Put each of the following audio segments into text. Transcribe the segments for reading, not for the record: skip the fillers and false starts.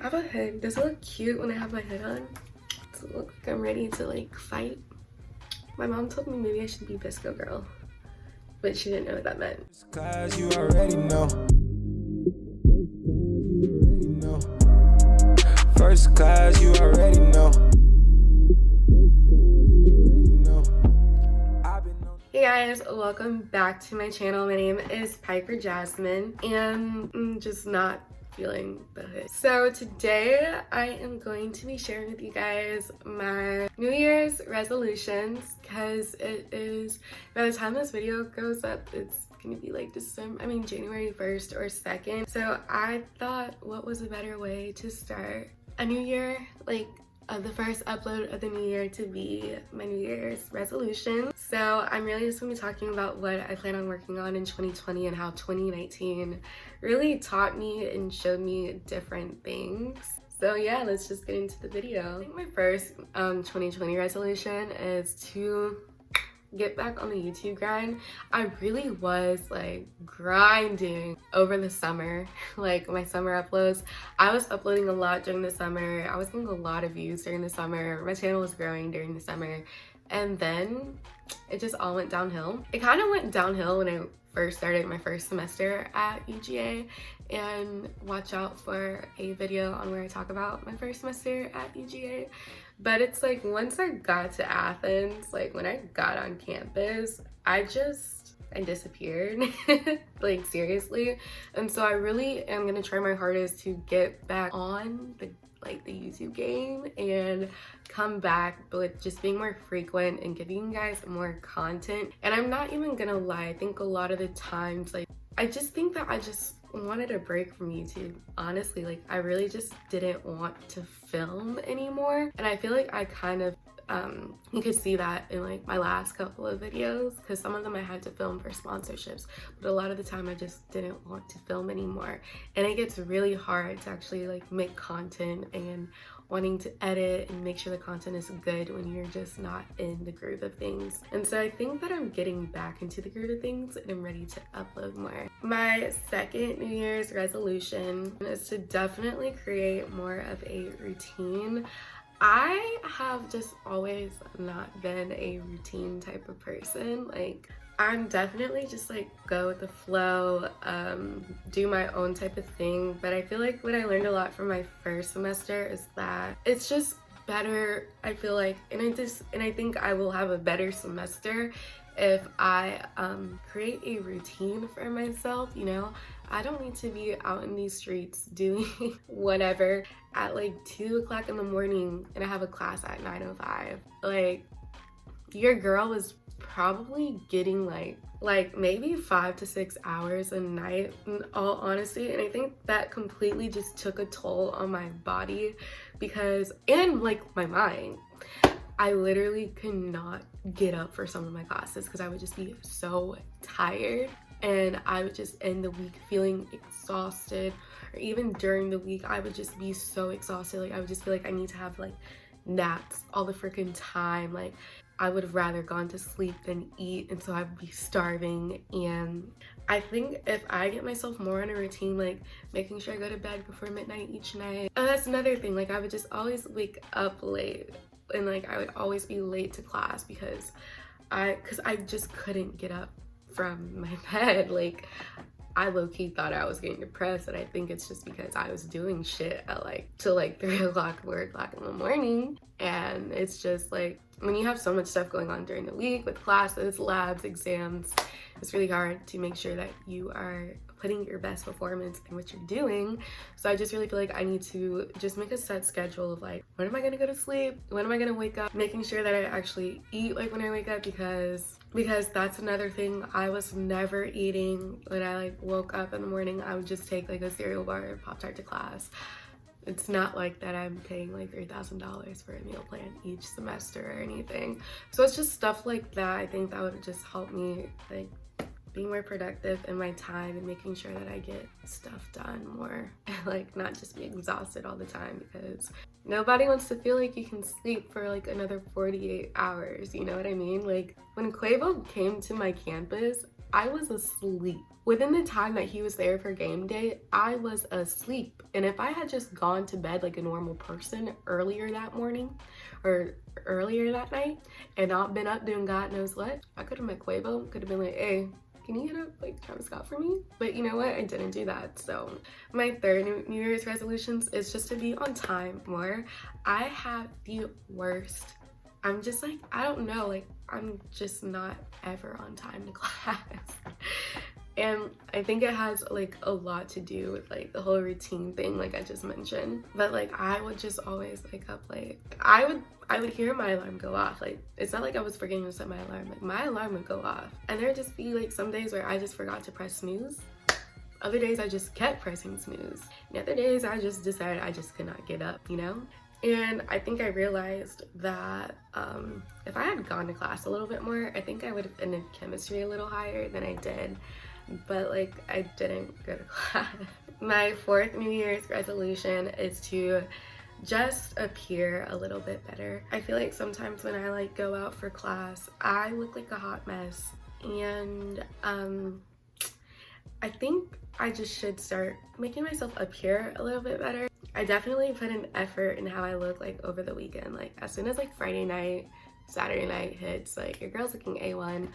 I have a hood. Does it look cute when I have my hood on? Does it look like I'm ready to like fight? My mom told me maybe I should be Bisco Girl, but she didn't know what that meant. Cause you already know. First class, you already know. Hey guys, welcome back to my channel. My name is Piper Jasmine, and I'm just not feeling the hood. So today I am going to be sharing with you guys my New Year's resolutions, because it is, by the time this video goes up, it's gonna be like January 1st or 2nd. So I thought, what was a better way to start a new year, like the first upload of the new year, to be my New Year's resolution. So I'm really just gonna be talking about what I plan on working on in 2020 and how 2019 really taught me and showed me different things. So yeah, let's just get into the video. I think my first 2020 resolution is to get back on the YouTube grind. I really was like grinding over the summer, like my summer uploads. I was uploading a lot during the summer. I was getting a lot of views during the summer. My channel was growing during the summer, and then it just all went downhill. It kind of went downhill when I first started my first semester at UGA, and watch out for a video on where I talk about my first semester at UGA. But it's like, once I got to Athens, like when I got on campus, I disappeared, like seriously. And so I really am gonna try my hardest to get back on the YouTube game and come back, but with just being more frequent and giving you guys more content. And I'm not even gonna lie, I think a lot of the times, like, I just think that I just wanted a break from YouTube, honestly. Like, I really just didn't want to film anymore, and I feel like I kind of you could see that in like my last couple of videos, because some of them I had to film for sponsorships, but a lot of the time I just didn't want to film anymore. And it gets really hard to actually like make content and wanting to edit and make sure the content is good when you're just not in the groove of things. And so I think that I'm getting back into the groove of things, and I'm ready to upload more. My second New Year's resolution is to definitely create more of a routine. I have just always not been a routine type of person. Like, I'm definitely just like go with the flow, do my own type of thing. But I feel like what I learned a lot from my first semester is that it's just better, I feel like, and I think I will have a better semester if I create a routine for myself, you know? I don't need to be out in these streets doing whatever at like 2 o'clock in the morning and I have a class at 9:05. Like, your girl was probably getting like maybe 5 to 6 hours a night, in all honesty. And I think that completely just took a toll on my body, and like my mind. I literally could not get up for some of my classes because I would just be so tired, and I would just end the week feeling exhausted. Or even during the week, I would just be so exhausted. Like, I would just feel like I need to have like naps all the freaking time. Like, I would have rather gone to sleep than eat, and so I would be starving. And I think if I get myself more in a routine, like making sure I go to bed before midnight each night. And that's another thing, like I would just always wake up late, and like I would always be late to class because I just couldn't get up from my bed. Like, I low-key thought I was getting depressed, and I think it's just because I was doing shit at till 3 o'clock, 4 o'clock in the morning. And it's just like, when you have so much stuff going on during the week with classes, labs, exams, it's really hard to make sure that you are putting your best performance in what you're doing. So I just really feel like I need to just make a set schedule of like, when am I gonna go to sleep? When am I gonna wake up? Making sure that I actually eat like when I wake up, because that's another thing. I was never eating when I woke up in the morning. I would just take like a cereal bar and Pop-Tart to class. It's not like that I'm paying like $3,000 for a meal plan each semester or anything. So it's just stuff like that. I think that would just help me like being more productive in my time and making sure that I get stuff done more, like not just be exhausted all the time, because nobody wants to feel like you can sleep for like another 48 hours, you know what I mean? Like, when Quavo came to my campus, I was asleep. Within the time that he was there for game day, I was asleep. And if I had just gone to bed like a normal person earlier that morning or earlier that night and not been up doing God knows what, I could have met Quavo, could have been like, hey, can you hit up like Travis Scott for me? But you know what? I didn't do that. So my third New Year's resolutions is just to be on time more. I have the worst. I'm just like, I don't know, like I'm just not ever on time to class. And I think it has like a lot to do with like the whole routine thing, like I just mentioned. But like I would just always wake up late. I would hear my alarm go off. Like it's not like I was forgetting to set my alarm. Like my alarm would go off. And there'd just be like some days where I just forgot to press snooze. Other days I just kept pressing snooze. And other days I just decided I just could not get up, you know? And I think I realized that if I had gone to class a little bit more, I think I would have ended chemistry a little higher than I did. But like I didn't go to class. My fourth New Year's resolution is to just appear a little bit better. I feel like sometimes when I like go out for class, I look like a hot mess. And I think I just should start making myself appear a little bit better. I definitely put an effort in how I look like over the weekend. Like as soon as like Friday night, Saturday night hits, like your girl's looking A1.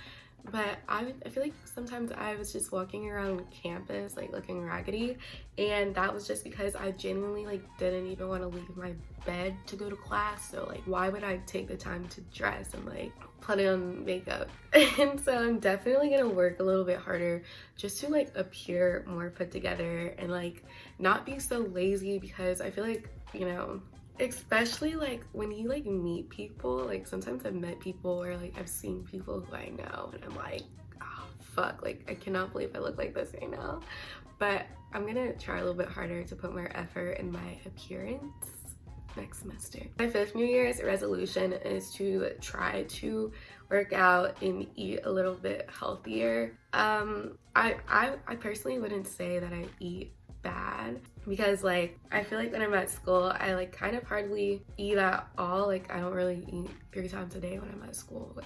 But I feel like sometimes I was just walking around campus like looking raggedy, and that was just because I genuinely like didn't even want to leave my bed to go to class. So like why would I take the time to dress and like put on makeup? And so I'm definitely gonna work a little bit harder just to like appear more put together and like not be so lazy, because I feel like, you know, especially like when you like meet people, like sometimes I've met people or like I've seen people who I know and I'm like, oh fuck, like I cannot believe I look like this right now. But I'm gonna try a little bit harder to put more effort in my appearance next semester. My fifth New Year's resolution is to try to work out and eat a little bit healthier. I personally wouldn't say that I eat bad, because like I feel like when I'm at school I like kind of hardly eat at all. Like I don't really eat 3 times a day when I'm at school.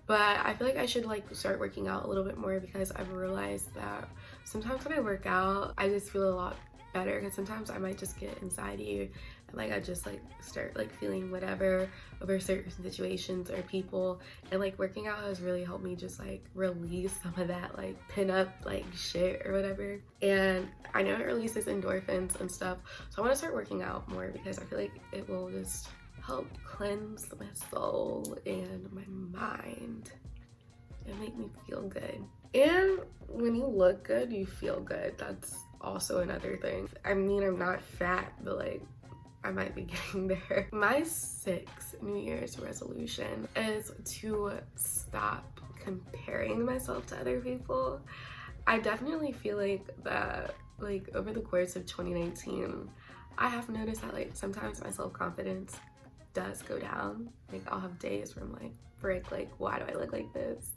But I feel like I should like start working out a little bit more, because I've realized that sometimes when I work out I just feel a lot better, because sometimes I might just get anxiety and like I just like start like feeling whatever over certain situations or people, and like working out has really helped me just like release some of that like pin up like shit or whatever. And I know it releases endorphins and stuff, so I want to start working out more, because I feel like it will just help cleanse my soul and my mind and make me feel good. And when you look good, you feel good. That's also another thing. I mean, I'm not fat, but like I might be getting there. My sixth New Year's resolution is to stop comparing myself to other people. I definitely feel like that like over the course of 2019, I have noticed that like sometimes my self-confidence does go down. Like I'll have days where I'm like, frick, like why do I look like this?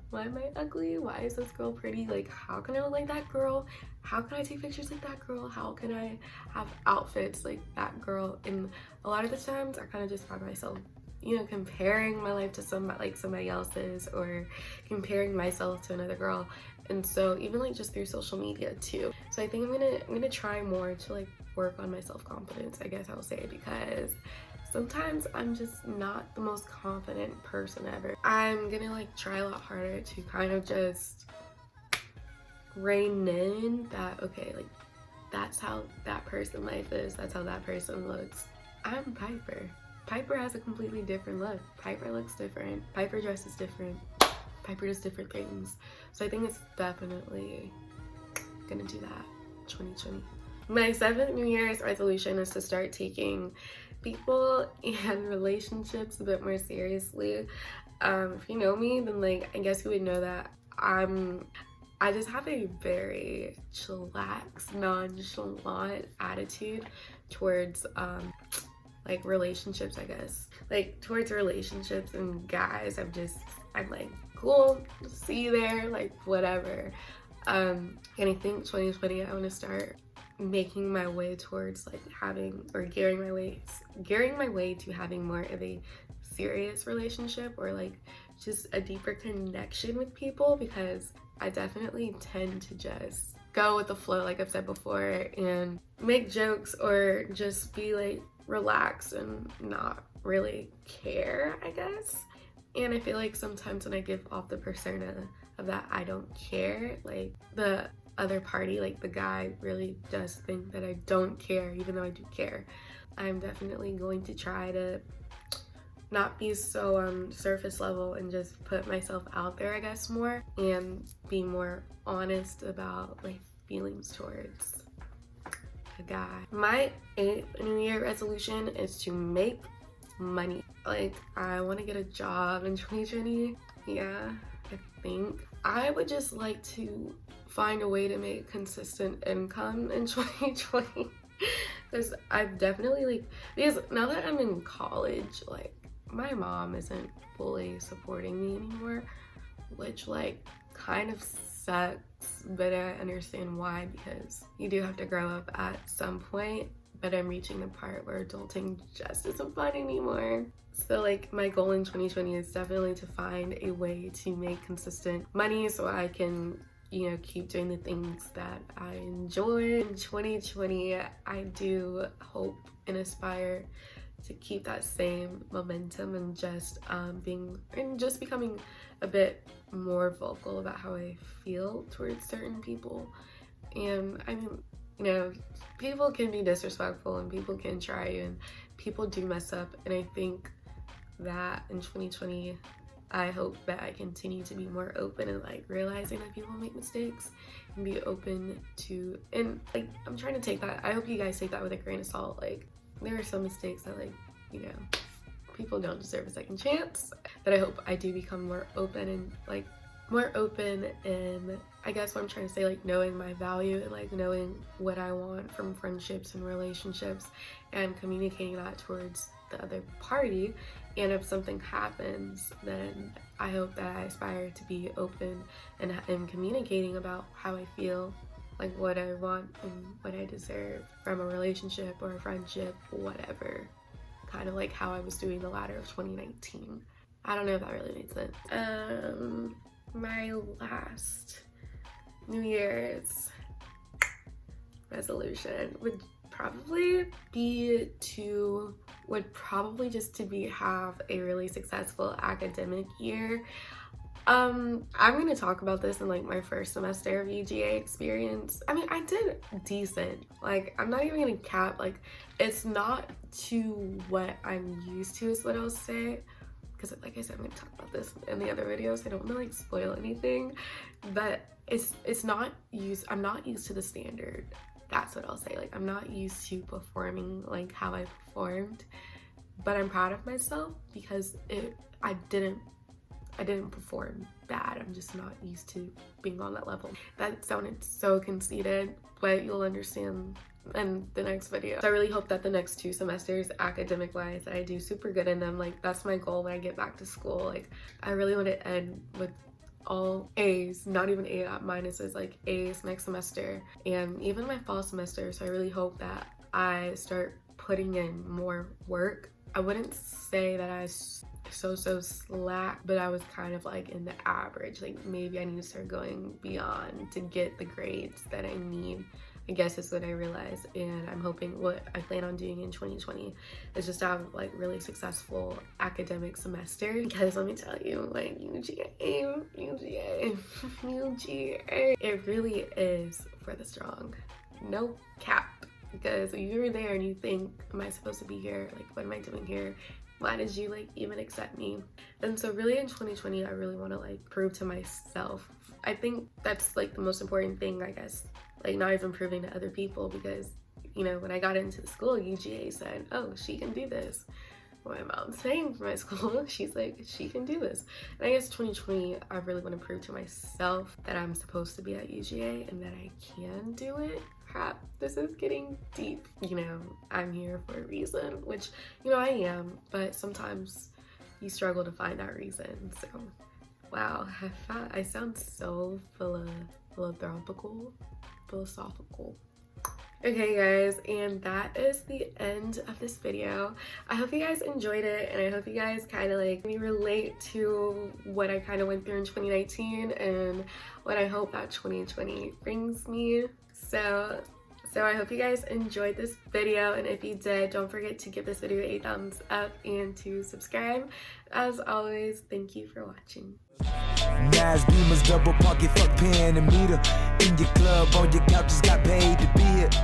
Why am I ugly? Why is this girl pretty? Like how can I look like that girl? How can I take pictures like that girl? How can I have outfits like that girl? And a lot of the times I kind of just find myself, you know, comparing my life to somebody else's, or comparing myself to another girl. And so even like just through social media too. So I think I'm gonna try more to like work on my self-confidence, I guess I'll say, because sometimes I'm just not the most confident person ever. I'm gonna like try a lot harder to kind of just rein in that, okay, like that's how that person life is, that's how that person looks. I'm Piper. Piper has a completely different look. Piper looks different. Piper dresses different. Piper does different things. So I think it's definitely gonna do that 2020. My seventh New Year's resolution is to start taking people and relationships a bit more seriously. If you know me, then like I guess you would know that I just have a very chillax, nonchalant attitude towards like relationships, I guess. Like towards relationships and guys, I'm like, cool, see you there, like whatever. And I think 2020 I want to start making my way towards like having, or gearing my way to having more of a serious relationship, or like just a deeper connection with people, because I definitely tend to just go with the flow, like I've said before, and make jokes or just be like relaxed and not really care, I guess. And I feel like sometimes when I give off the persona of that I don't care, like the other party, like the guy, really does think that I don't care, even though I do care. I'm definitely going to try to not be so surface level and just put myself out there, I guess, more, and be more honest about like feelings towards a guy. My 8th New Year resolution is to make money. Like, I want to get a job in 2020. Yeah, I think I would just like to find a way to make consistent income in 2020. Because I've definitely, like, because now that I'm in college, like, my mom isn't fully supporting me anymore, which like kind of sucks, but I understand why, because you do have to grow up at some point. But I'm reaching the part where adulting just isn't fun anymore. So like my goal in 2020 is definitely to find a way to make consistent money so I can, you know, keep doing the things that I enjoy. In 2020, I do hope and aspire to keep that same momentum and just becoming a bit more vocal about how I feel towards certain people. And I mean, you know, people can be disrespectful and people can try and people do mess up, and I think that in 2020 I hope that I continue to be more open and like realizing that people make mistakes and be open to, and like I'm trying to take that, I hope you guys take that with a grain of salt. Like, there are some mistakes that, like, you know, people don't deserve a second chance, that I hope I do become more open and like more open, and I guess what I'm trying to say, like knowing my value and like knowing what I want from friendships and relationships and communicating that towards the other party. And if something happens, then I hope that I aspire to be open and communicating about how I feel, like what I want and what I deserve from a relationship or a friendship, whatever. Kind of like how I was doing the latter of 2019. I don't know if that really made sense. My last New Year's resolution would probably just to have a really successful academic year. I'm gonna talk about this in like my first semester of UGA experience. I mean, I did decent. Like, I'm not even gonna cap, like it's not to what I'm used to is what I'll say. Because like I said, I'm gonna talk about this in the other videos. I don't wanna like spoil anything, but I'm not used to the standard. That's what I'll say. Like, I'm not used to performing like how I performed, but I'm proud of myself because I didn't perform bad. I'm just not used to being on that level. That sounded so conceited, but you'll understand in the next video. So I really hope that the next 2 semesters, academic wise, that I do super good in them. Like, that's my goal when I get back to school. Like, I really want to end with all A's, not even A minuses, like A's next semester, and even my fall semester. So I really hope that I start putting in more work. I wouldn't say that I so slack, but I was kind of like in the average. Like, maybe I need to start going beyond to get the grades that I need, I guess is what I realized. And I'm hoping what I plan on doing in 2020 is just to have like really successful academic semester, because let me tell you, like UGA, it really is for the strong. No cap. Because you're there and you think, am I supposed to be here? Like, what am I doing here? Why did you like even accept me? And so really in 2020, I really want to like prove to myself. I think that's like the most important thing, I guess. Like, not even proving to other people, because, you know, when I got into the school, UGA said, oh, she can do this. My mom's saying for my school, she's like, she can do this. And I guess 2020, I really want to prove to myself that I'm supposed to be at UGA and that I can do it. Crap, this is getting deep. You know, I'm here for a reason, which, you know, I am, but sometimes you struggle to find that reason. So, wow, I sound so philosophical. Okay guys, and that is the end of this video. I hope you guys enjoyed it, and I hope you guys kind of like me relate to what I kind of went through in 2019 and what I hope that 2020 brings me. So I hope you guys enjoyed this video, and if you did, don't forget to give this video a thumbs up and to subscribe. As always, thank you for watching. Nas Beamers, double pocket, fuck pen and meter. In your club, on your couch, just got paid to be it.